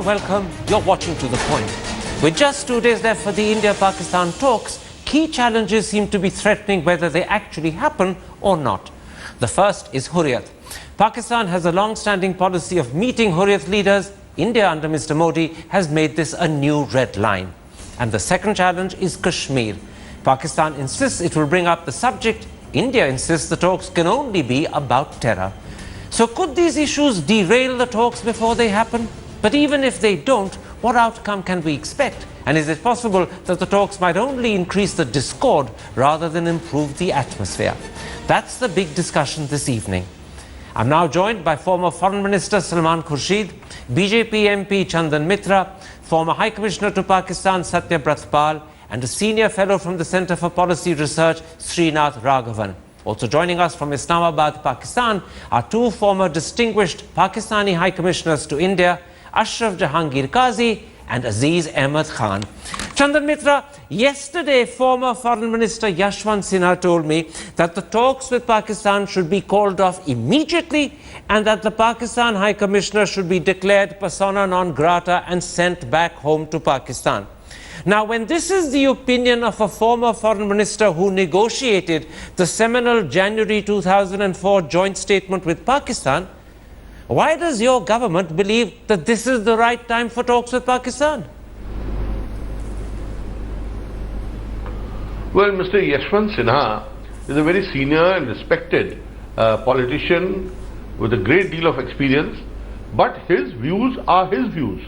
and welcome. You're watching To The Point. With just 2 days left for the India-Pakistan talks, key challenges seem to be threatening whether they actually happen or not. The first is Hurriyat. Pakistan has a long-standing policy of meeting Hurriyat leaders. India under Mr. Modi has made this a new red line. And the second challenge is Kashmir. Pakistan insists it will bring up the subject. India insists the talks can only be about terror. So could these issues derail the talks before they happen? But even if they don't, what outcome can we expect? And is it possible that the talks might only increase the discord rather than improve the atmosphere? That's the big discussion this evening. I'm now joined by former Foreign Minister Salman Khurshid, BJP MP Chandan Mitra, former High Commissioner to Pakistan Satya Pal, and a senior fellow from the Centre for Policy Research, Srinath Raghavan. Also joining us from Islamabad, Pakistan, are two former distinguished Pakistani High Commissioners to India, Ashraf Jahangir Qazi and Aziz Ahmed Khan. Chandan Mitra, yesterday former Foreign Minister Yashwant Sinha told me that the talks with Pakistan should be called off immediately and that the Pakistan High Commissioner should be declared persona non grata and sent back home to Pakistan. Now, when this is the opinion of a former foreign minister who negotiated the seminal January 2004 joint statement with Pakistan, why does your government believe that this is the right time for talks with Pakistan? Well, Mr. Yashwant Sinha is a very senior and respected politician with a great deal of experience, but his views are his views.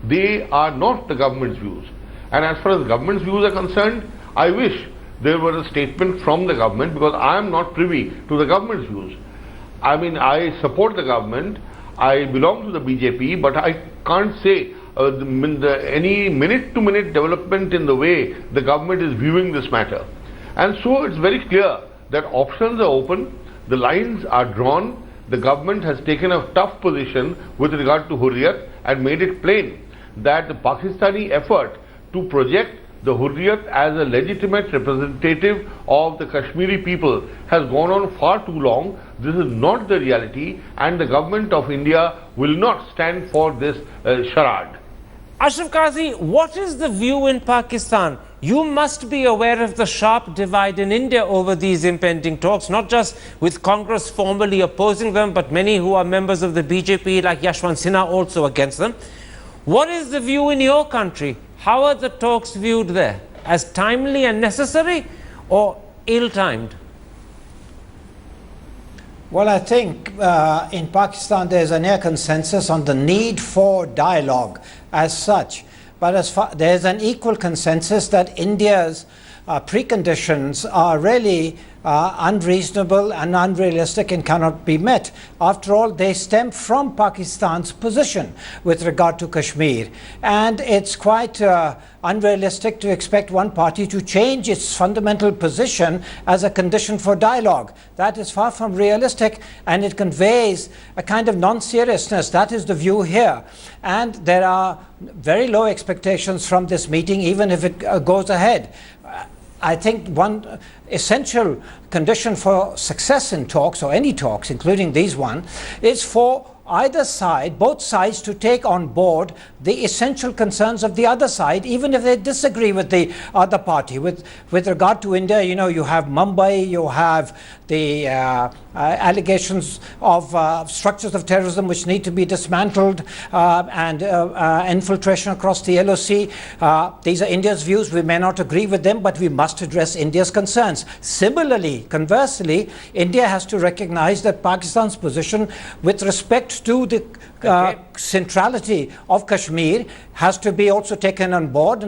They are not the government's views. And as far as government's views are concerned, I wish there were a statement from the government, because I am not privy to the government's views. I mean, I support the government, I belong to the BJP, but I can't say any minute-to-minute development in the way the government is viewing this matter. And so it's very clear that options are open, the lines are drawn, the government has taken a tough position with regard to Hurriyat and made it plain that the Pakistani effort to project the Hurriyat as a legitimate representative of the Kashmiri people has gone on far too long. This is not the reality, and the government of India will not stand for this charade. Ashraf Qazi, what is the view in Pakistan? You must be aware of the sharp divide in India over these impending talks, not just with Congress formally opposing them, but many who are members of the BJP like Yashwant Sinha also against them. What is the view in your country? How are the talks viewed there? As timely and necessary or ill-timed? Well, I think in Pakistan there's a near consensus on the need for dialogue as such. But there's an equal consensus that India's preconditions are really unreasonable and unrealistic and cannot be met. After all, they stem from Pakistan's position with regard to Kashmir. And it's quite unrealistic to expect one party to change its fundamental position as a condition for dialogue. That is far from realistic, and it conveys a kind of non-seriousness. That is the view here. And there are very low expectations from this meeting, even if it goes ahead. I think one essential condition for success in talks, or any talks, including these one, is for either side, both sides, to take on board the essential concerns of the other side, even if they disagree with the other party. With regard to India, you know, you have Mumbai, you have the allegations of structures of terrorism which need to be dismantled, and infiltration across the LOC. These are India's views. We may not agree with them, but we must address India's concerns. Similarly, conversely, India has to recognize that Pakistan's position with respect to the centrality of Kashmir has to be also taken on board,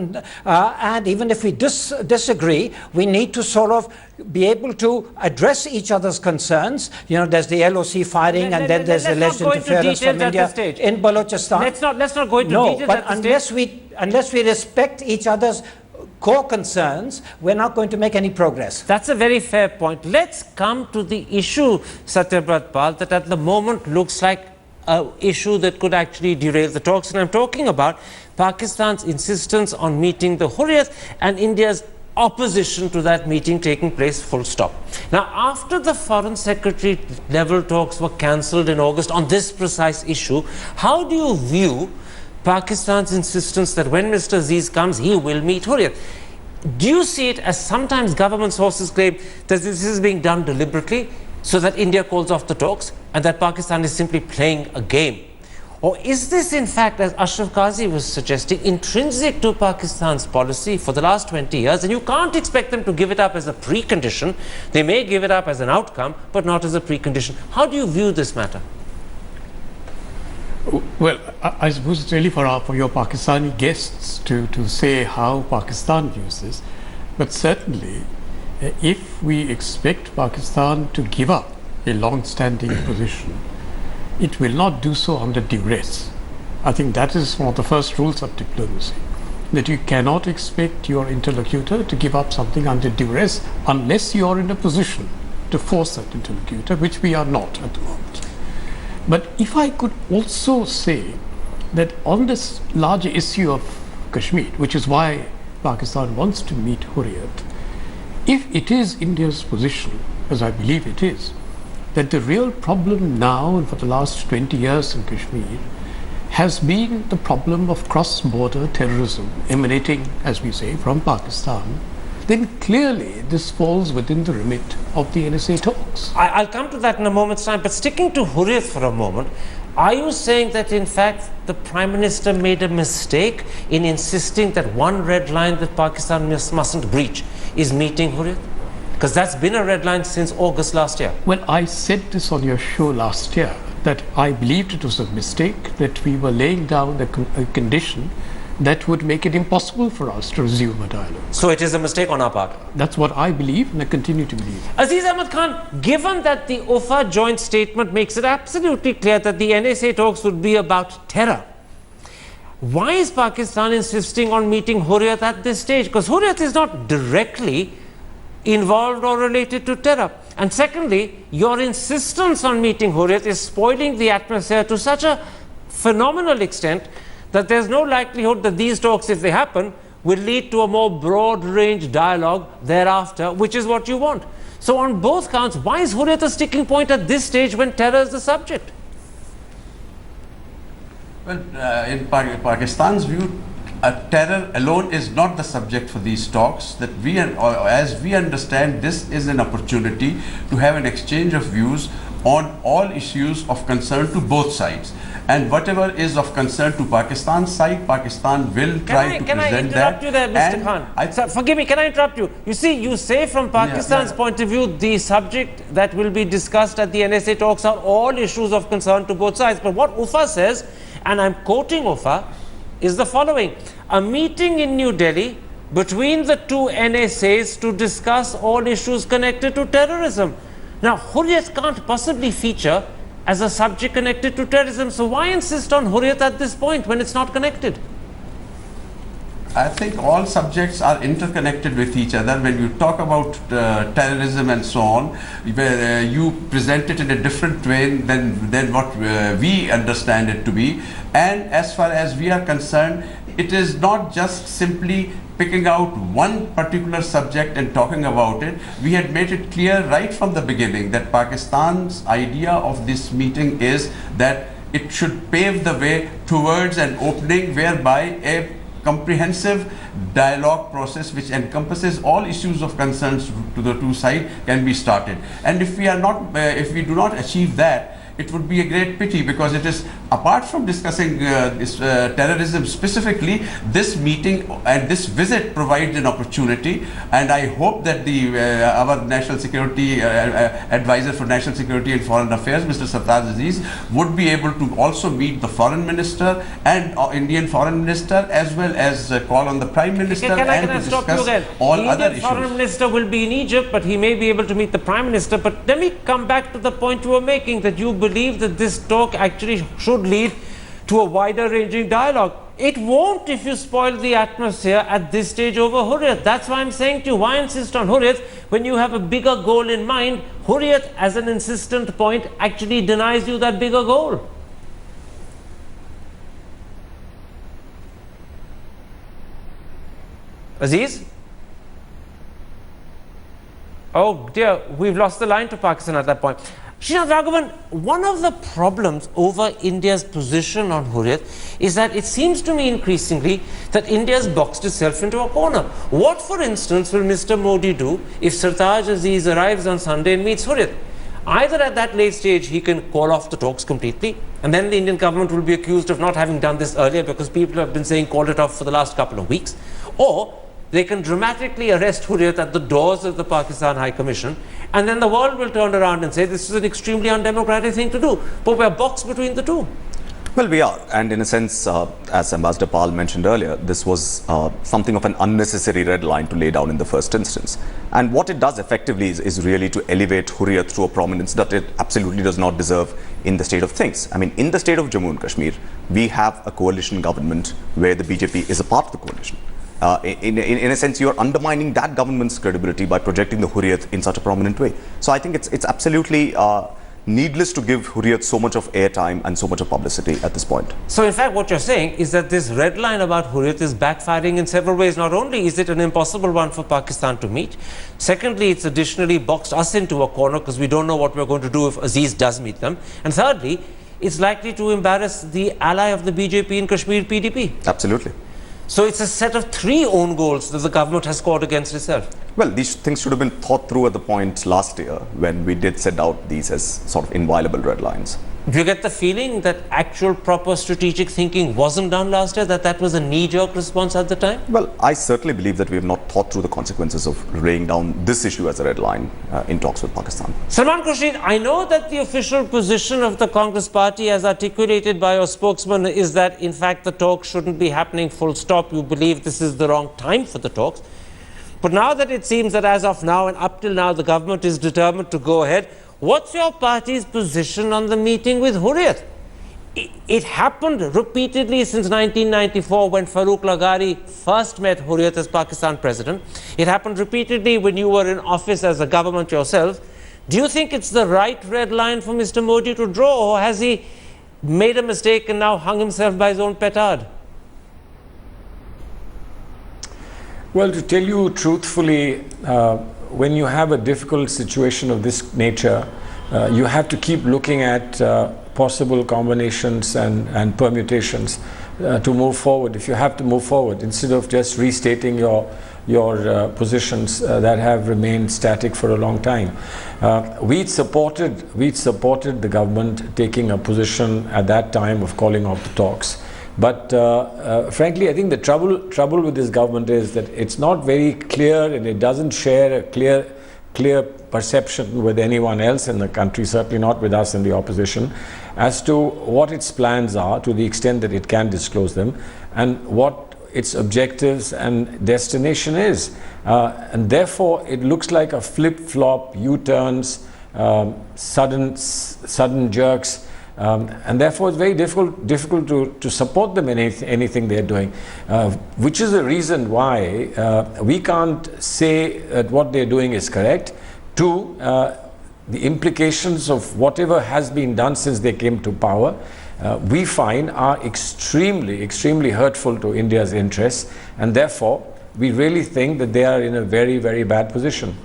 and even if we disagree, we need to sort of be able to address each other's concerns. You know, there's the LOC firing, and then there's alleged interference from India in Balochistan. Let's not go into details but unless we respect each other's core concerns, we're not going to make any progress. That's a very fair point. Let's come to the issue, Satya Pal, that at the moment looks like an issue that could actually derail the talks. And I'm talking about Pakistan's insistence on meeting the Hurriyat and India's opposition to that meeting taking place, full stop. Now, after the Foreign Secretary level talks were cancelled in August on this precise issue, how do you view Pakistan's insistence that when Mr. Aziz comes, he will meet Hurriyat. Do you see it as sometimes government sources claim that this is being done deliberately so that India calls off the talks and that Pakistan is simply playing a game? Or is this in fact, as Ashraf Qazi was suggesting, intrinsic to Pakistan's policy for the last 20 years, and you can't expect them to give it up as a precondition? They may give it up as an outcome, but not as a precondition. How do you view this matter? Well, I suppose it's really for your Pakistani guests to say how Pakistan views this. But certainly, if we expect Pakistan to give up a long-standing position, it will not do so under duress. I think that is one of the first rules of diplomacy, that you cannot expect your interlocutor to give up something under duress unless you are in a position to force that interlocutor, which we are not at the moment. But if I could also say that on this larger issue of Kashmir, which is why Pakistan wants to meet Hurriyat, if it is India's position, as I believe it is, that the real problem now and for the last 20 years in Kashmir has been the problem of cross-border terrorism emanating, as we say, from Pakistan, then clearly this falls within the remit of the NSA talks. I'll come to that in a moment's time, but sticking to Hurriyat for a moment, are you saying that in fact the Prime Minister made a mistake in insisting that one red line that Pakistan mustn't breach is meeting Hurriyat? Because that's been a red line since August last year. Well, I said this on your show last year, that I believed it was a mistake, that we were laying down a condition that would make it impossible for us to resume a dialogue. So it is a mistake on our part? That's what I believe, and I continue to believe. Aziz Ahmad Khan, given that the UFA joint statement makes it absolutely clear that the NSA talks would be about terror, why is Pakistan insisting on meeting Hurriyat at this stage? Because Hurriyat is not directly involved or related to terror. And secondly, your insistence on meeting Hurriyat is spoiling the atmosphere to such a phenomenal extent that there's no likelihood that these talks, if they happen, will lead to a more broad-range dialogue thereafter, which is what you want. So on both counts, why is Hurriyat a sticking point at this stage when terror is the subject? Well, in Pakistan's view, terror alone is not the subject for these talks. That as we understand, this is an opportunity to have an exchange of views on all issues of concern to both sides. And whatever is of concern to Pakistan's side, Pakistan will try to present that. Can I interrupt you there, Mr. Khan? Sir, forgive me, can I interrupt you? You see, you say from Pakistan's point of view, the subject that will be discussed at the NSA talks are all issues of concern to both sides. But what UFA says, and I'm quoting UFA, is the following: a meeting in New Delhi between the two NSAs to discuss all issues connected to terrorism. Now, Hurriyat can't possibly feature as a subject connected to terrorism, so why insist on Hurriyat at this point when it's not connected? I think all subjects are interconnected with each other. When you talk about terrorism and so on, where you present it in a different way than what we understand it to be. And as far as we are concerned, it is not just simply picking out one particular subject and talking about it. We had made it clear right from the beginning that Pakistan's idea of this meeting is that it should pave the way towards an opening whereby a comprehensive dialogue process which encompasses all issues of concerns to the two sides can be started. And if we do not achieve that, it would be a great pity, because it is, apart from discussing terrorism specifically, this meeting and this visit provides an opportunity, and I hope that our National Security Advisor for National Security and Foreign Affairs, Mr. Sartaj Aziz, would be able to also meet the Foreign Minister and Indian Foreign Minister, as well as call on the Prime Minister and to discuss all other issues. The Indian Foreign Minister will be in Egypt, but he may be able to meet the Prime Minister. But let me come back to the point you were making, that you believe that this talk actually should lead to a wider ranging dialogue. It won't if you spoil the atmosphere at this stage over Hurriyat. That's why I'm saying to you, why insist on Hurriyat when you have a bigger goal in mind? Hurriyat as an insistent point actually denies you that bigger goal. Aziz? Oh dear, we've lost the line to Pakistan at that point. Srinath Raghavan, one of the problems over India's position on Hurriyat is that it seems to me increasingly that India has boxed itself into a corner. What, for instance, will Mr. Modi do if Sartaj Aziz arrives on Sunday and meets Hurriyat? Either at that late stage he can call off the talks completely, and then the Indian government will be accused of not having done this earlier because people have been saying call it off for the last couple of weeks, or they can dramatically arrest Hurriyat at the doors of the Pakistan High Commission, and then the world will turn around and say this is an extremely undemocratic thing to do. But we're boxed between the two. Well, we are, and in a sense, as Ambassador Pal mentioned earlier, this was something of an unnecessary red line to lay down in the first instance. And what it does effectively is really to elevate Hurriyat to a prominence that it absolutely does not deserve in the state of things. I mean, in the state of Jammu and Kashmir, we have a coalition government where the BJP is a part of the coalition. In a sense, you are undermining that government's credibility by projecting the Hurriyat in such a prominent way. So I think it's absolutely needless to give Hurriyat so much of airtime and so much of publicity at this point. So in fact, what you're saying is that this red line about Hurriyat is backfiring in several ways. Not only is it an impossible one for Pakistan to meet, secondly, it's additionally boxed us into a corner because we don't know what we're going to do if Aziz does meet them. And thirdly, it's likely to embarrass the ally of the BJP in Kashmir, PDP. Absolutely. So it's a set of 3 own goals that the government has scored against itself. Well, these things should have been thought through at the point last year when we did set out these as sort of inviolable red lines. Do you get the feeling that actual proper strategic thinking wasn't done last year, that was a knee-jerk response at the time? Well, I certainly believe that we have not thought through the consequences of laying down this issue as a red line in talks with Pakistan. Salman Khurshid, I know that the official position of the Congress party as articulated by your spokesman is that in fact the talks shouldn't be happening full stop. You believe this is the wrong time for the talks. But now that it seems that as of now and up till now the government is determined to go ahead, what's your party's position on the meeting with Hurriyat? It happened repeatedly since 1994 when Farooq Lagari first met Hurriyat as Pakistan president. It happened repeatedly when you were in office as a government yourself. Do you think it's the right red line for Mr. Modi to draw, or has he made a mistake and now hung himself by his own petard? Well, to tell you truthfully, when you have a difficult situation of this nature, you have to keep looking at possible combinations and permutations to move forward. If you have to move forward, instead of just restating your positions that have remained static for a long time. We'd supported the government taking a position at that time of calling off the talks. But frankly, I think the trouble with this government is that it's not very clear, and it doesn't share a clear perception with anyone else in the country, certainly not with us in the opposition, as to what its plans are, to the extent that it can disclose them, and what its objectives and destination is. And therefore, it looks like a flip-flop, U-turns, sudden jerks. And therefore, it's very difficult to support them in anything they're doing, which is the reason why we can't say that what they're doing is correct. Two, the implications of whatever has been done since they came to power, we find are extremely hurtful to India's interests, and therefore, we really think that they are in a very, very bad position.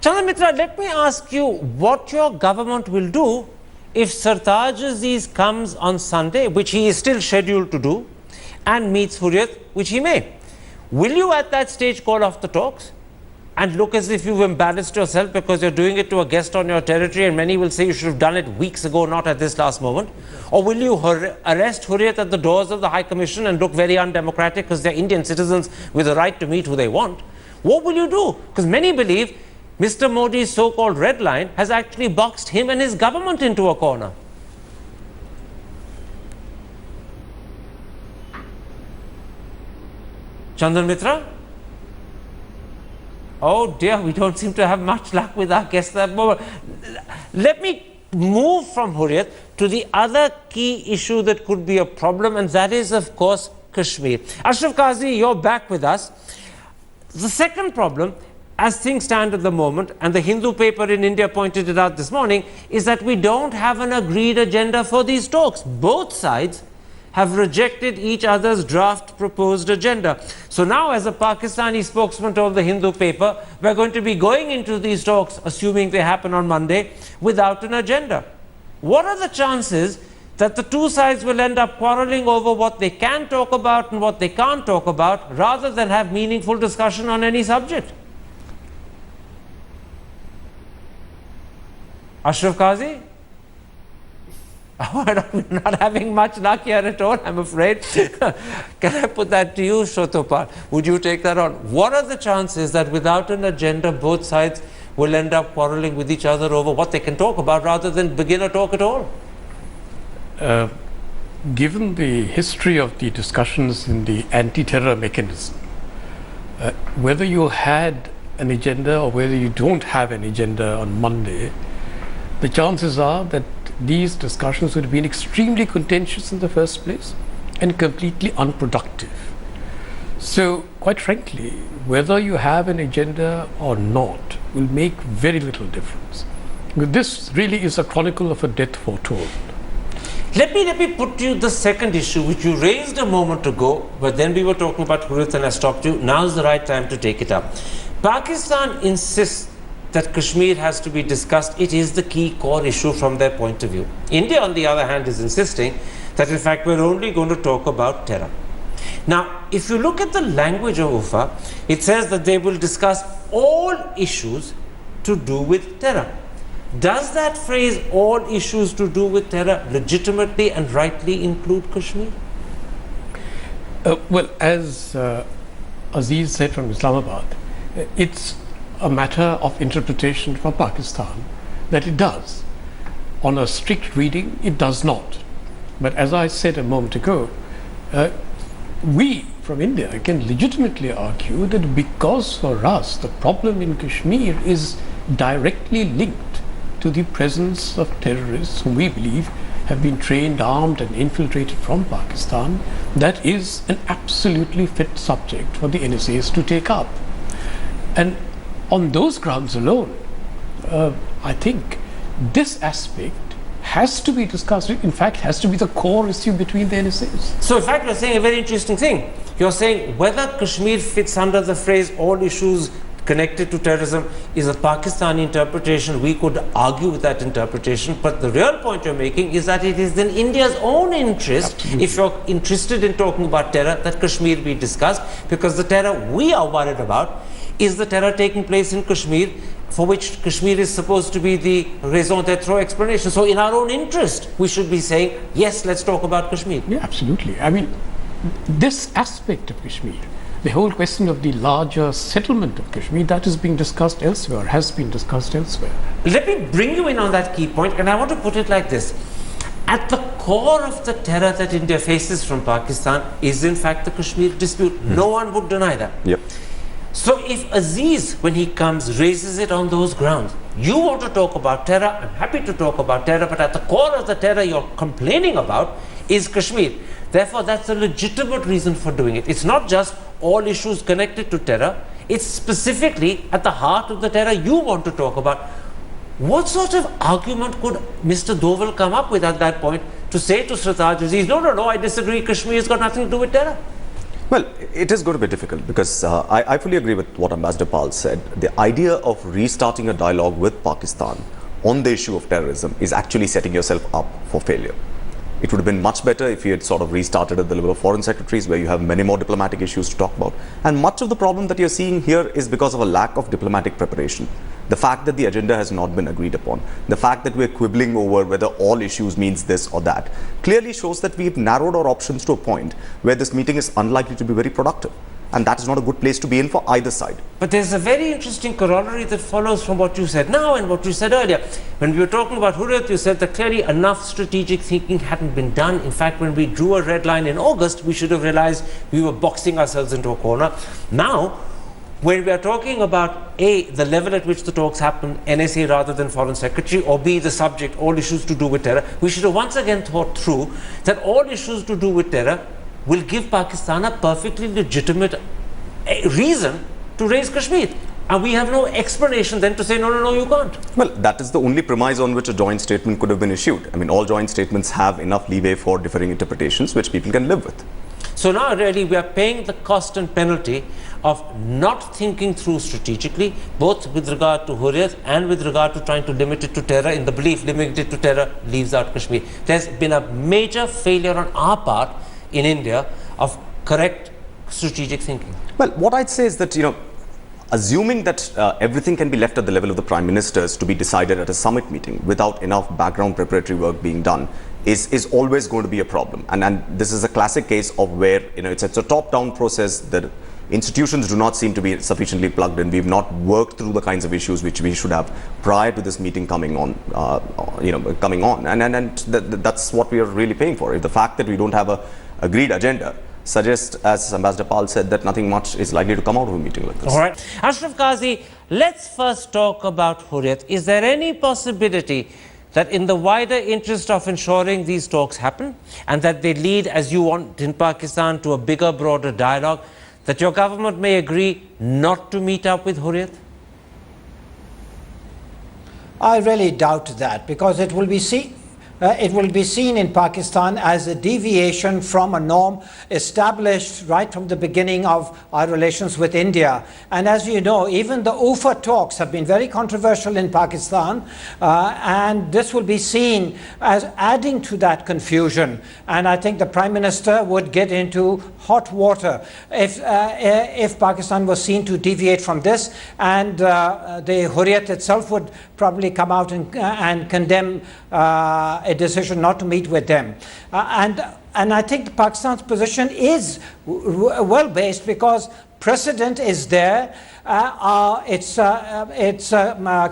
Chandan Mitra, let me ask you what your government will do if Sartaj Aziz comes on Sunday, which he is still scheduled to do, and meets Hurriyat, which he may. Will you at that stage call off the talks and look as if you've embarrassed yourself because you're doing it to a guest on your territory, and many will say you should have done it weeks ago, not at this last moment? Or will you arrest Hurriyat at the doors of the High Commission and look very undemocratic because they're Indian citizens with the right to meet who they want? What will you do? Because many believe Mr. Modi's so-called red line has actually boxed him and his government into a corner. Chandan Mitra? Oh dear, we don't seem to have much luck with our guests at the moment. Let me move from Hurriyat to the other key issue that could be a problem, and that is, of course, Kashmir. Ashraf Qazi, you're back with us. The second problem, as things stand at the moment, and the Hindu paper in India pointed it out this morning, is that we don't have an agreed agenda for these talks. Both sides have rejected each other's draft proposed agenda. So now, as a Pakistani spokesman told the Hindu paper, we're going to be going into these talks, assuming they happen on Monday, without an agenda. What are the chances that the two sides will end up quarreling over what they can talk about and what they can't talk about, rather than have meaningful discussion on any subject? Ashraf Qazi? Oh, we're not having much luck here at all, I'm afraid. Can I put that to you, Shotopal? Would you take that on? What are the chances that without an agenda, both sides will end up quarreling with each other over what they can talk about, rather than begin a talk at all? Given the history of the discussions in the anti-terror mechanism, whether you had an agenda or whether you don't have an agenda on Monday, the chances are that these discussions would have been extremely contentious in the first place and completely unproductive. So, quite frankly, whether you have an agenda or not will make very little difference. This really is a chronicle of a death foretold. Let me put to you the second issue, which you raised a moment ago, but then we were talking about Hurriyat and I stopped you. Now is the right time to take it up. Pakistan insists that Kashmir has to be discussed. It is the key core issue from their point of view. India, on the other hand, is insisting that in fact we're only going to talk about terror. Now, if you look at the language of UFA, it says that they will discuss all issues to do with terror. Does that phrase, all issues to do with terror, legitimately and rightly include Kashmir? Well, as Aziz said from Islamabad, it's a matter of interpretation for Pakistan that it does. On a strict reading, it does not. But as I said a moment ago, we from India can legitimately argue that because for us the problem in Kashmir is directly linked to the presence of terrorists whom we believe have been trained, armed and infiltrated from Pakistan, that is an absolutely fit subject for the NSAs to take up. And on those grounds alone, I think this aspect has to be discussed. In fact, has to be the core issue between the NSAs. So in fact, you're saying a very interesting thing. You're saying whether Kashmir fits under the phrase all issues connected to terrorism is a Pakistani interpretation. We could argue with that interpretation, but the real point you're making is that it is in India's own interest, absolutely, if you're interested in talking about terror, that Kashmir be discussed, because the terror we are worried about is the terror taking place in Kashmir, for which Kashmir is supposed to be the raison d'etre explanation. So in our own interest, we should be saying, yes, let's talk about Kashmir. Yeah, absolutely. I mean, this aspect of Kashmir, the whole question of the larger settlement of Kashmir, that is being discussed elsewhere, has been discussed elsewhere. Let me bring you in on that key point, and I want to put it like this. At the core of the terror that India faces from Pakistan is in fact the Kashmir dispute. No one would deny that. Yep. So if Aziz, when he comes, raises it on those grounds, you want to talk about terror, I'm happy to talk about terror, but at the core of the terror you're complaining about is Kashmir. Therefore, that's a legitimate reason for doing it. It's not just all issues connected to terror, it's specifically at the heart of the terror you want to talk about. What sort of argument could Mr. Doval come up with at that point to say to Sirtaj Aziz, no, I disagree, Kashmir's got nothing to do with terror? Well, it is going to be difficult because I fully agree with what Ambassador Pal said. The idea of restarting a dialogue with Pakistan on the issue of terrorism is actually setting yourself up for failure. It would have been much better if you had sort of restarted at the level of foreign secretaries, where you have many more diplomatic issues to talk about. And much of the problem that you're seeing here is because of a lack of diplomatic preparation. The fact that the agenda has not been agreed upon, the fact that we're quibbling over whether all issues means this or that, clearly shows that we've narrowed our options to a point where this meeting is unlikely to be very productive. And that is not a good place to be in for either side. But there's a very interesting corollary that follows from what you said now and what you said earlier. When we were talking about Hurriyat, you said that clearly enough strategic thinking hadn't been done. In fact, when we drew a red line in August, we should have realized we were boxing ourselves into a corner. Now, when we are talking about A, the level at which the talks happen, NSA rather than Foreign Secretary, or B, the subject, all issues to do with terror, we should have once again thought through that all issues to do with terror will give Pakistan a perfectly legitimate reason to raise Kashmir. And we have no explanation then to say, no, no, no, you can't. Well, that is the only premise on which a joint statement could have been issued. I mean, all joint statements have enough leeway for differing interpretations, which people can live with. So now really we are paying the cost and penalty of not thinking through strategically, both with regard to Hurriyat and with regard to trying to limit it to terror, in the belief limiting it to terror leaves out Kashmir. There's been a major failure on our part in India of correct strategic thinking. Well, what I'd say is that, you know, assuming that everything can be left at the level of the prime ministers to be decided at a summit meeting without enough background preparatory work being done is always going to be a problem. And this is a classic case of where, you know, it's a top-down process. The institutions do not seem to be sufficiently plugged in. We've not worked through the kinds of issues which we should have prior to this meeting coming on, and that's what we are really paying for. If the fact that we don't have a agreed agenda suggests, as Ambassador Pal said, that nothing much is likely to come out of a meeting like this. All right. Ashraf Qazi, let's first talk about Hurriyat. Is there any possibility that in the wider interest of ensuring these talks happen and that they lead, as you want in Pakistan, to a bigger, broader dialogue, that your government may agree not to meet up with Hurriyat? I really doubt that, because it will be seen in Pakistan as a deviation from a norm established right from the beginning of our relations with India. And as you know, even the UFA talks have been very controversial in Pakistan, and this will be seen as adding to that confusion. And I think the Prime Minister would get into hot water if Pakistan was seen to deviate from this, and the Hurriyat itself would probably come out and condemn a decision not to meet with them. And I think Pakistan's position is well based, because precedent is there. It's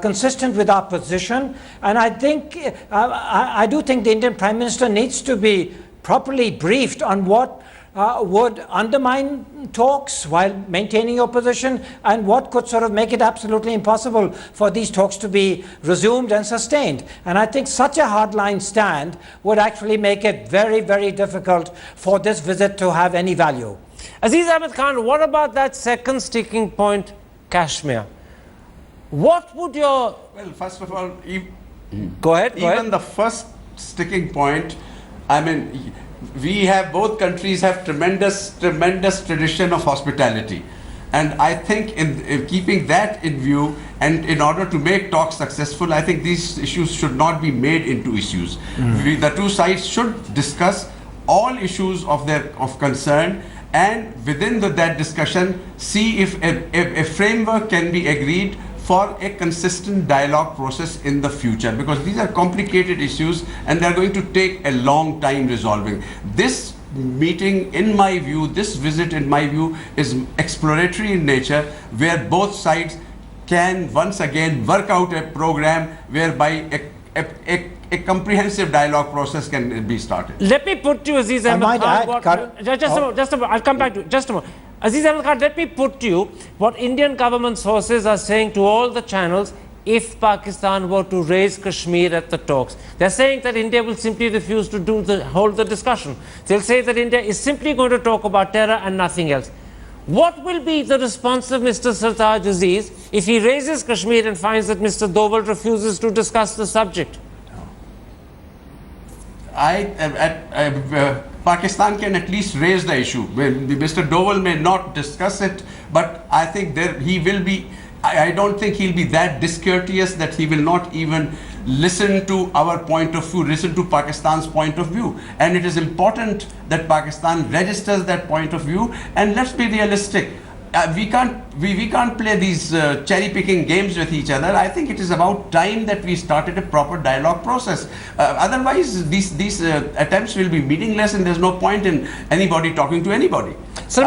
consistent with our position, and I do think the Indian Prime Minister needs to be properly briefed on what would undermine talks while maintaining your position, and what could sort of make it absolutely impossible for these talks to be resumed and sustained. And I think such a hardline stand would actually make it very, very difficult for this visit to have any value. Aziz Ahmed Khan, what about that second sticking point, Kashmir? What would your... Well, first of all, Go ahead. The first sticking point, I mean, both countries have tremendous tradition of hospitality. And I think in keeping that in view, and in order to make talks successful, I think these issues should not be made into issues. The two sides should discuss all issues of concern, and within that discussion, see if a framework can be agreed for a consistent dialogue process in the future, because these are complicated issues and they are going to take a long time resolving. This meeting, in my view, this visit, in my view, is exploratory in nature, where both sides can once again work out a program whereby a comprehensive dialogue process can be started. Let me put to you, Aziz Ahmed Khan, just a moment, I'll come back to you, just a moment. Aziz Ahmed Khan, let me put to you what Indian government sources are saying to all the channels if Pakistan were to raise Kashmir at the talks. They're saying that India will simply refuse to hold the discussion. They'll say that India is simply going to talk about terror and nothing else. What will be the response of Mr. Sartaj Aziz if he raises Kashmir and finds that Mr. Doval refuses to discuss the subject? Pakistan can at least raise the issue. Mr. Doval may not discuss it, but I think he will be. I don't think he'll be that discourteous that he will not even listen to our point of view, listen to Pakistan's point of view. And it is important that Pakistan registers that point of view. And let's be realistic. We can't play these cherry-picking games with each other. I think it is about time that we started a proper dialogue process. Otherwise, these attempts will be meaningless, and there's no point in anybody talking to anybody. We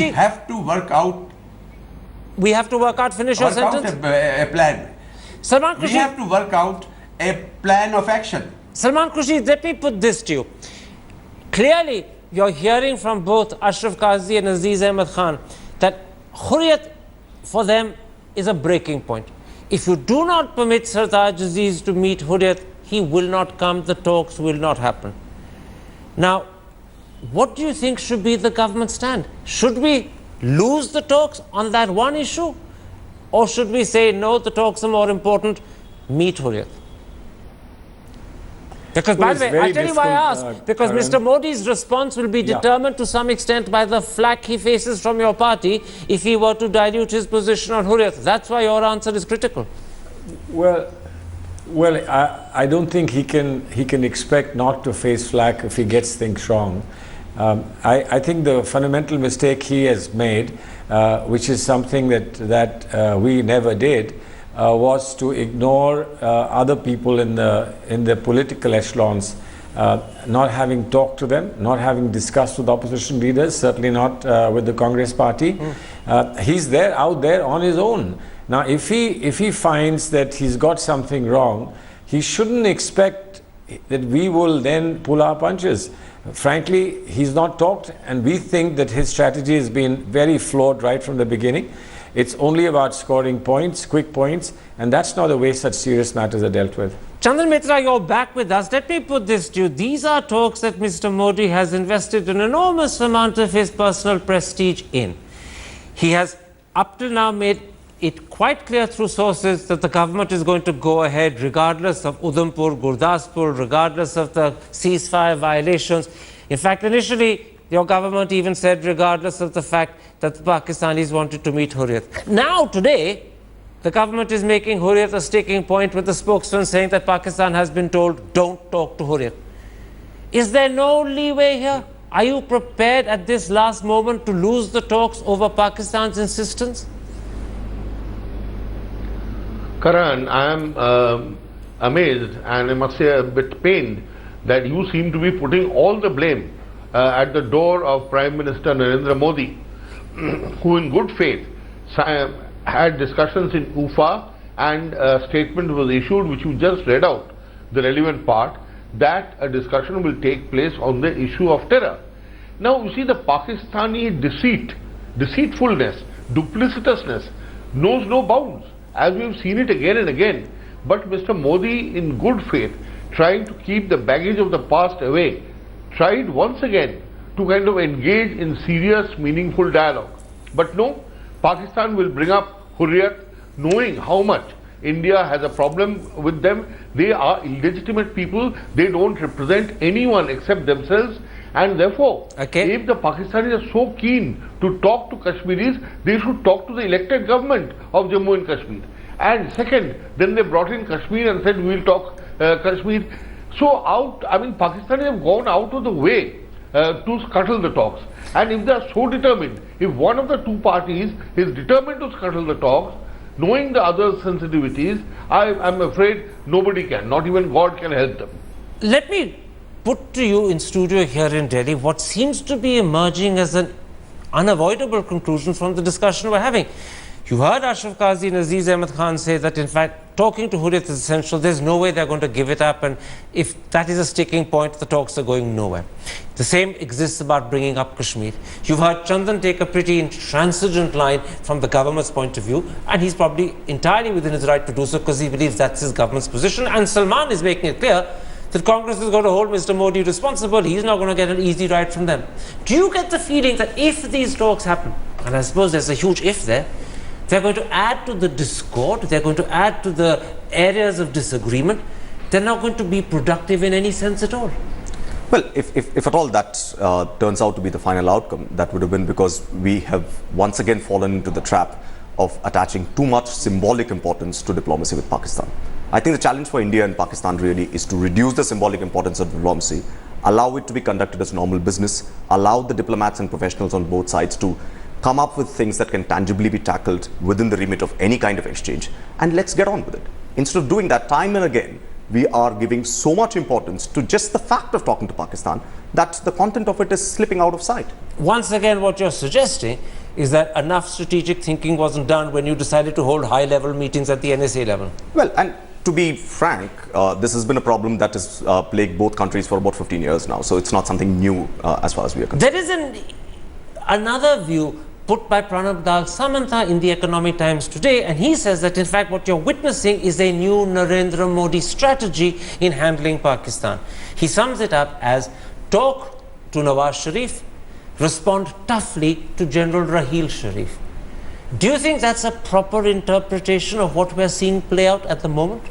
have to work out. We have to work out. Finish your sentence. A plan. Salman Khurshid, we have to work out a plan of action. Salman Khurshid, let me put this to you. Clearly, you're hearing from both Ashraf Qazi and Aziz Ahmed Khan that Hurriyat for them is a breaking point. If you do not permit Sartaj Aziz to meet Hurriyat, he will not come, the talks will not happen. Now, what do you think should be the government stand? Should we lose the talks on that one issue? Or should we say, no, the talks are more important, meet Hurriyat? Because, by the way, I'll tell you why I asked. Because Mr. Modi's response will be determined to some extent by the flack he faces from your party if he were to dilute his position on Hurriyat. That's why your answer is critical. Well, I don't think he can expect not to face flack if he gets things wrong. I think the fundamental mistake he has made, which is something that we never did, was to ignore other people in the political echelons, not having talked to them, not having discussed with opposition leaders, certainly not with the Congress party. He's out there on his own. Now, if he finds that he's got something wrong, he shouldn't expect that we will then pull our punches. Frankly, he's not talked, and we think that his strategy has been very flawed right from the beginning. It's only about scoring points, quick points, and that's not the way such serious matters are dealt with. Chandan Mitra, you're back with us. Let me put this to you. These are talks that Mr. Modi has invested an enormous amount of his personal prestige in. He has up till now made it quite clear through sources that the government is going to go ahead regardless of Udhampur, Gurdaspur, regardless of the ceasefire violations. In fact, initially, your government even said regardless of the fact that the Pakistanis wanted to meet Hurriyat. Now, today, the government is making Hurriyat a sticking point with the spokesman saying that Pakistan has been told, don't talk to Hurriyat. Is there no leeway here? Are you prepared at this last moment to lose the talks over Pakistan's insistence? Karan, I am amazed and I must say a bit pained that you seem to be putting all the blame at the door of Prime Minister Narendra Modi, who in good faith had discussions in UFA, and a statement was issued which you just read out, the relevant part, that a discussion will take place on the issue of terror. Now you see, the Pakistani deceitfulness, duplicitousness knows no bounds, as we have seen it again and again. But Mr. Modi, in good faith, trying to keep the baggage of the past away, tried once again to kind of engage in serious, meaningful dialogue. But no, Pakistan will bring up Hurriyat, knowing how much India has a problem with them. They are illegitimate people, they don't represent anyone except themselves, and therefore, if the Pakistanis are so keen to talk to Kashmiris, they should talk to the elected government of Jammu and Kashmir. And second, then they brought in Kashmir and said, we'll talk Kashmir. So Pakistanis have gone out of the way to scuttle the talks. And if they are so determined, if one of the two parties is determined to scuttle the talks, knowing the other's sensitivities, I'm afraid nobody can, not even God can help them. Let me put to you in studio here in Delhi what seems to be emerging as an unavoidable conclusion from the discussion we're having. You heard Ashraf Qazi and Aziz Ahmed Khan say that in fact talking to Hurriyat is essential. There's no way they're going to give it up, and if that is a sticking point, the talks are going nowhere. The same exists about bringing up Kashmir. You've heard Chandan take a pretty intransigent line from the government's point of view, and he's probably entirely within his right to do so because he believes that's his government's position. And Salman is making it clear that Congress is going to hold Mr. Modi responsible. He's not going to get an easy ride from them. Do you get the feeling that if these talks happen, and I suppose there's a huge if there, they're going to add to the discord, they're going to add to the areas of disagreement, they're not going to be productive in any sense at all? Well, if at all that turns out to be the final outcome, that would have been because we have once again fallen into the trap of attaching too much symbolic importance to diplomacy with Pakistan. I think the challenge for India and Pakistan really is to reduce the symbolic importance of diplomacy, allow it to be conducted as normal business, allow the diplomats and professionals on both sides to come up with things that can tangibly be tackled within the remit of any kind of exchange, and let's get on with it. Instead of doing that time and again, we are giving so much importance to just the fact of talking to Pakistan that the content of it is slipping out of sight. Once again, what you're suggesting is that enough strategic thinking wasn't done when you decided to hold high-level meetings at the NSA level. Well, and to be frank, this has been a problem that has plagued both countries for about 15 years now, so it's not something new as far as we are concerned. There is another view put by Pranab Dal Samanta in the Economic Times today, and he says that in fact what you're witnessing is a new Narendra Modi strategy in handling Pakistan. He sums it up as talk to Nawaz Sharif, respond toughly to General Raheel Sharif. Do you think that's a proper interpretation of what we're seeing play out at the moment?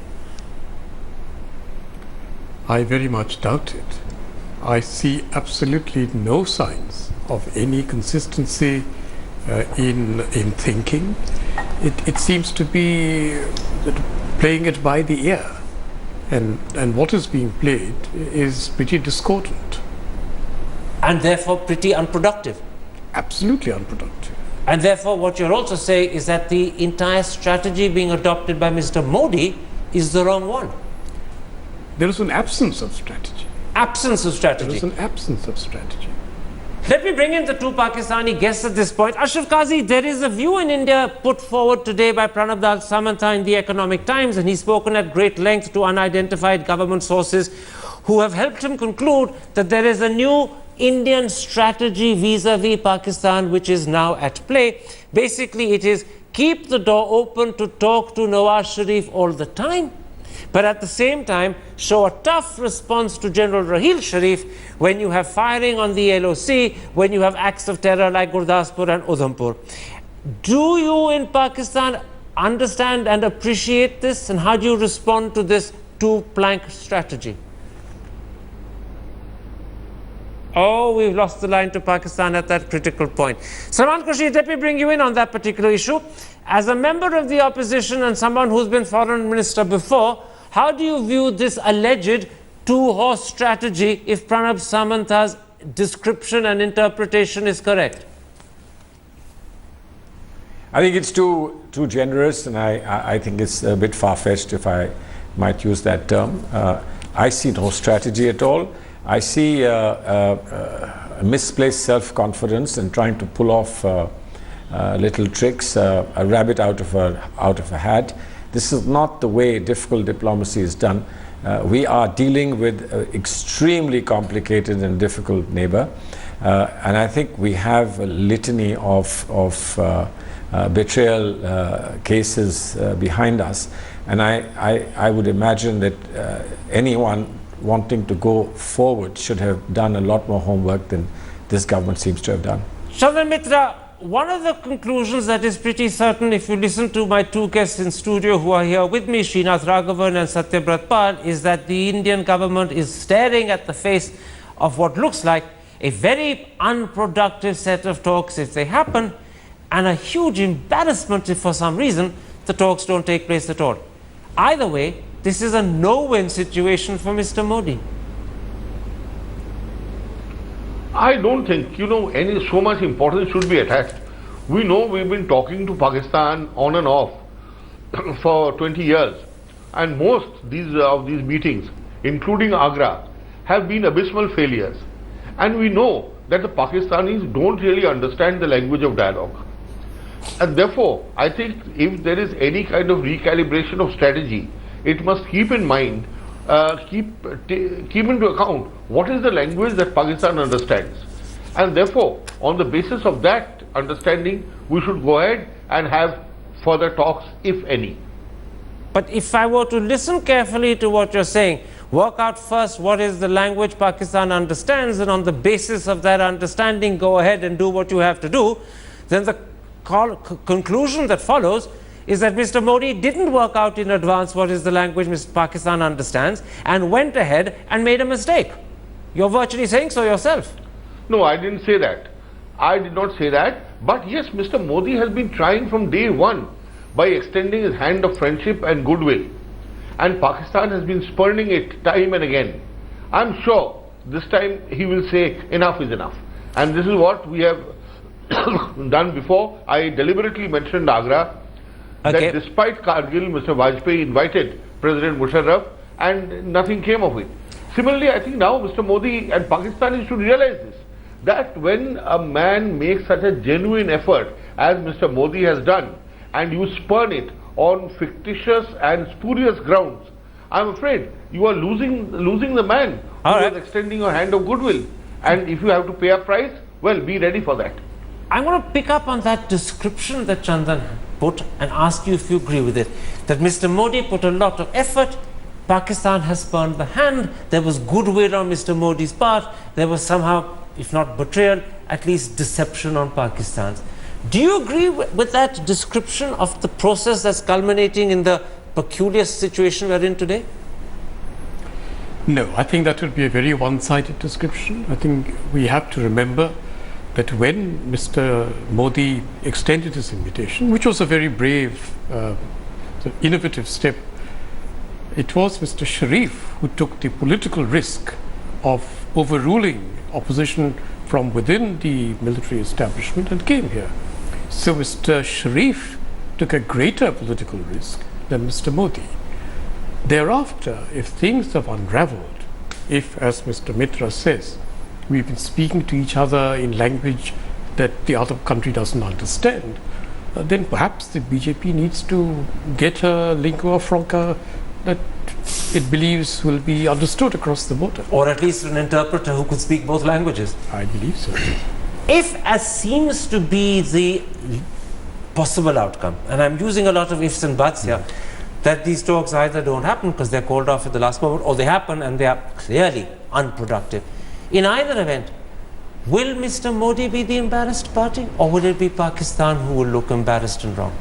I very much doubt it. I see absolutely no signs of any consistency in thinking. It seems to be playing it by the ear, and what is being played is pretty discordant. And therefore pretty unproductive. Absolutely unproductive. And therefore what you're also saying is that the entire strategy being adopted by Mr. Modi is the wrong one. There is an absence of strategy. Absence of strategy. There is an absence of strategy. Let me bring in the two Pakistani guests at this point. Ashraf Qazi, there is a view in India put forward today by Pranab Das Samanta in the Economic Times, and he's spoken at great length to unidentified government sources who have helped him conclude that there is a new Indian strategy vis-a-vis Pakistan which is now at play. Basically, it is keep the door open to talk to Nawaz Sharif all the time, but at the same time show a tough response to General Raheel Sharif when you have firing on the LOC, when you have acts of terror like Gurdaspur and Udhampur. Do you in Pakistan understand and appreciate this, and how do you respond to this two-plank strategy? Oh, we've lost the line to Pakistan at that critical point. Salman Khurshid, let me bring you in on that particular issue. As a member of the opposition and someone who's been foreign minister before, how do you view this alleged two-horse strategy if Pranab Samanta's description and interpretation is correct? I think it's too generous, and I think it's a bit far-fetched, if I might use that term. I see no strategy at all. I see misplaced self-confidence and trying to pull off little tricks, a rabbit out of a hat. This is not the way difficult diplomacy is done. We are dealing with an extremely complicated and difficult neighbor, and I think we have a litany of betrayal cases behind us, and I would imagine that anyone wanting to go forward should have done a lot more homework than this government seems to have done. Chandran Mitra, one of the conclusions that is pretty certain, if you listen to my two guests in studio who are here with me, Srinath Raghavan and Satyabrat Pal, is that the Indian government is staring at the face of what looks like a very unproductive set of talks if they happen, and a huge embarrassment if for some reason the talks don't take place at all. Either way, this is a no-win situation for Mr. Modi. I don't think, so much importance should be attached. We know we've been talking to Pakistan on and off for 20 years, and most of these meetings, including Agra, have been abysmal failures. And we know that the Pakistanis don't really understand the language of dialogue. And therefore, I think if there is any kind of recalibration of strategy, it must keep in mind, keep into account what is the language that Pakistan understands. And therefore, on the basis of that understanding, we should go ahead and have further talks, if any. But if I were to listen carefully to what you're saying, work out first what is the language Pakistan understands, and on the basis of that understanding, go ahead and do what you have to do, then the conclusion that follows is that Mr. Modi didn't work out in advance what is the language Pakistan understands and went ahead and made a mistake. You're virtually saying so yourself. No, I didn't say that. I did not say that. But yes, Mr. Modi has been trying from day one by extending his hand of friendship and goodwill. And Pakistan has been spurning it time and again. I'm sure this time he will say enough is enough. And this is what we have done before. I deliberately mentioned Agra. Okay. That despite Kargil, Mr. Vajpayee invited President Musharraf and nothing came of it. Similarly, I think now Mr. Modi and Pakistanis should realize this, that when a man makes such a genuine effort as Mr. Modi has done, and you spurn it on fictitious and spurious grounds, I'm afraid you are losing the man who is extending your hand of goodwill. And if you have to pay a price, well, be ready for that. I'm going to pick up on that description that Chandan put and ask you if you agree with it. That Mr. Modi put a lot of effort, Pakistan has spurned the hand, there was goodwill on Mr. Modi's part, there was somehow, if not betrayal, at least deception on Pakistan's. Do you agree with that description of the process that's culminating in the peculiar situation we're in today? No, I think that would be a very one-sided description. I think we have to remember that when Mr. Modi extended his invitation, which was a very brave, innovative step, it was Mr. Sharif who took the political risk of overruling opposition from within the military establishment and came here. So Mr. Sharif took a greater political risk than Mr. Modi. Thereafter, if things have unraveled, if, as Mr. Mitra says, we've been speaking to each other in language that the other country doesn't understand, then perhaps the BJP needs to get a lingua franca that it believes will be understood across the border. Or at least an interpreter who could speak both languages. I believe so. If, as seems to be the possible outcome, and I'm using a lot of ifs and buts here, that these talks either don't happen because they're called off at the last moment, or they happen and they are clearly unproductive. In either event, will Mr. Modi be the embarrassed party, or will it be Pakistan who will look embarrassed and wrong?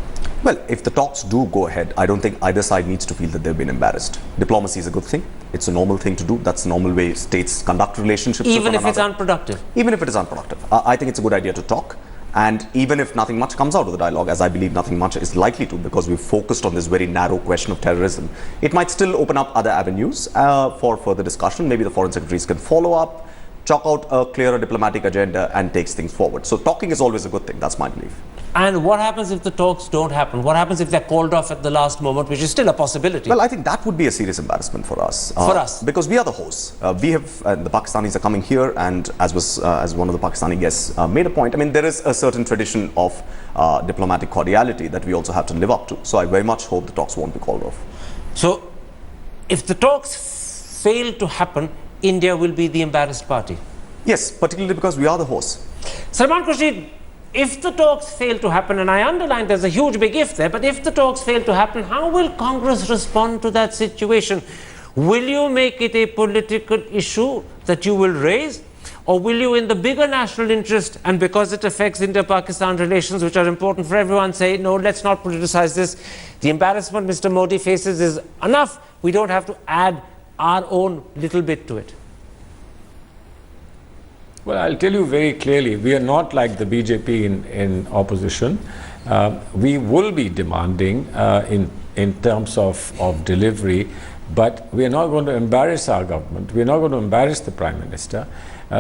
Well, if the talks do go ahead, I don't think either side needs to feel that they've been embarrassed. Diplomacy is a good thing. It's a normal thing to do. That's the normal way states conduct relationships. Even if it's unproductive? Even if it is unproductive. I think it's a good idea to talk. And even if nothing much comes out of the dialogue, as I believe nothing much is likely to, because we've focused on this very narrow question of terrorism, it might still open up other avenues for further discussion. Maybe the foreign secretaries can follow up, chalk out a clearer diplomatic agenda and takes things forward. So talking is always a good thing. That's my belief. And what happens if the talks don't happen? What happens if they're called off at the last moment, which is still a possibility? Well, I think that would be a serious embarrassment for us. For us? Because we are the hosts. We have, the Pakistanis are coming here, and as one of the Pakistani guests made a point, I mean, there is a certain tradition of diplomatic cordiality that we also have to live up to. So I very much hope the talks won't be called off. So, if the talks fail to happen, India will be the embarrassed party? Yes, particularly because we are the hosts. Salman Khurshid, if the talks fail to happen, and I underline there's a huge big if there, but if the talks fail to happen, how will Congress respond to that situation? Will you make it a political issue that you will raise? Or will you, in the bigger national interest, and because it affects India-Pakistan relations, which are important for everyone, say, no, let's not politicize this. The embarrassment Mr. Modi faces is enough. We don't have to add our own little bit to it. Well, I'll tell you very clearly, we are not like the BJP in opposition. We will be demanding in terms of delivery, but we are not going to embarrass our government. We are not going to embarrass the Prime Minister.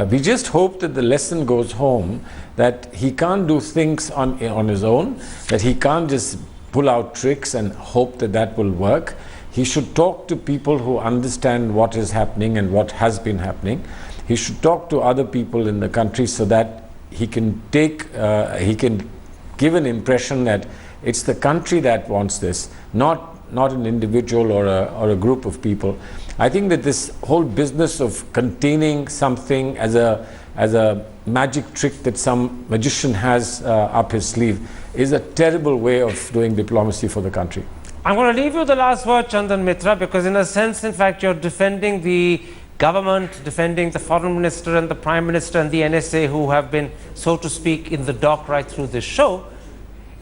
We just hope that the lesson goes home that he can't do things on his own, that he can't just pull out tricks and hope that that will work. He should talk to people who understand what is happening and what has been happening. He should talk to other people in the country so that he can he can give an impression that it's the country that wants this, not an individual or a group of people. I think that this whole business of containing something as a magic trick that some magician has up his sleeve is a terrible way of doing diplomacy for the country. I'm going to leave you the last word, Chandan Mitra, because in a sense, in fact, you're defending the government, defending the foreign minister and the prime minister and the NSA, who have been, so to speak, in the dock right through this show.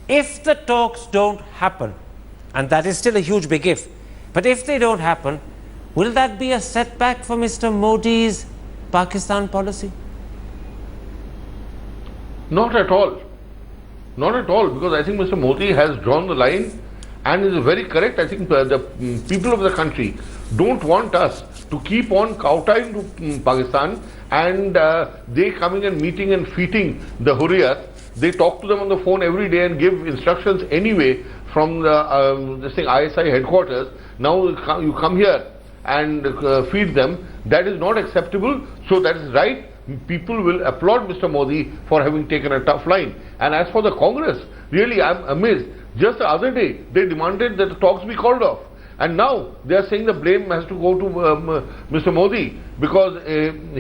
If the talks don't happen, and that is still a huge big if, but if they don't happen, will that be a setback for Mr. Modi's Pakistan policy? Not at all. Not at all, because I think Mr. Modi has drawn the line and is very correct. I think the people of the country don't want us to keep on kowtowing to Pakistan, and they coming and meeting and feeding the Hurriyat. They talk to them on the phone every day and give instructions anyway from the ISI headquarters. Now you come here and feed them. That is not acceptable. So that is right. People will applaud Mr. Modi for having taken a tough line. And as for the Congress, really I'm amazed. Just the other day, they demanded that the talks be called off. And now they are saying the blame has to go to Mr. Modi because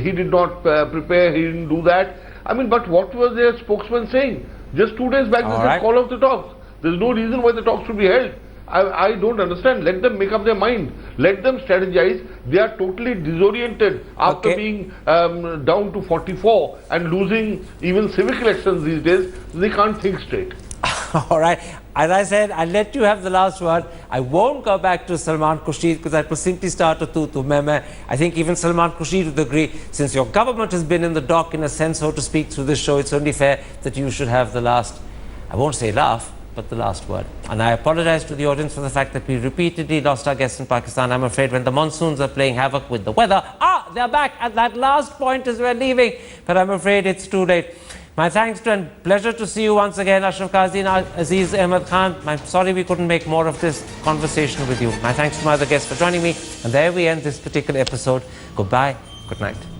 he did not prepare, he didn't do that. I mean, but what was their spokesman saying? Just 2 days back, they said call off the talks. There's no reason why the talks should be held. I don't understand. Let them make up their mind. Let them strategize. They are totally disoriented after being down to 44 and losing even civic elections these days. They can't think straight. All right. As I said, I'll let you have the last word. I won't go back to Salman Khurshid because that will simply start a tu meme. I think even Salman Khurshid would agree, since your government has been in the dock in a sense, so to speak, through this show, it's only fair that you should have the last, I won't say laugh, but the last word. And I apologize to the audience for the fact that we repeatedly lost our guests in Pakistan. I'm afraid when the monsoons are playing havoc with the weather, they're back at that last point as we're leaving, but I'm afraid it's too late. My thanks to and pleasure to see you once again, Ashraf Qazi and Aziz Ahmed Khan. I'm sorry we couldn't make more of this conversation with you. My thanks to my other guests for joining me. And there we end this particular episode. Goodbye. Good night.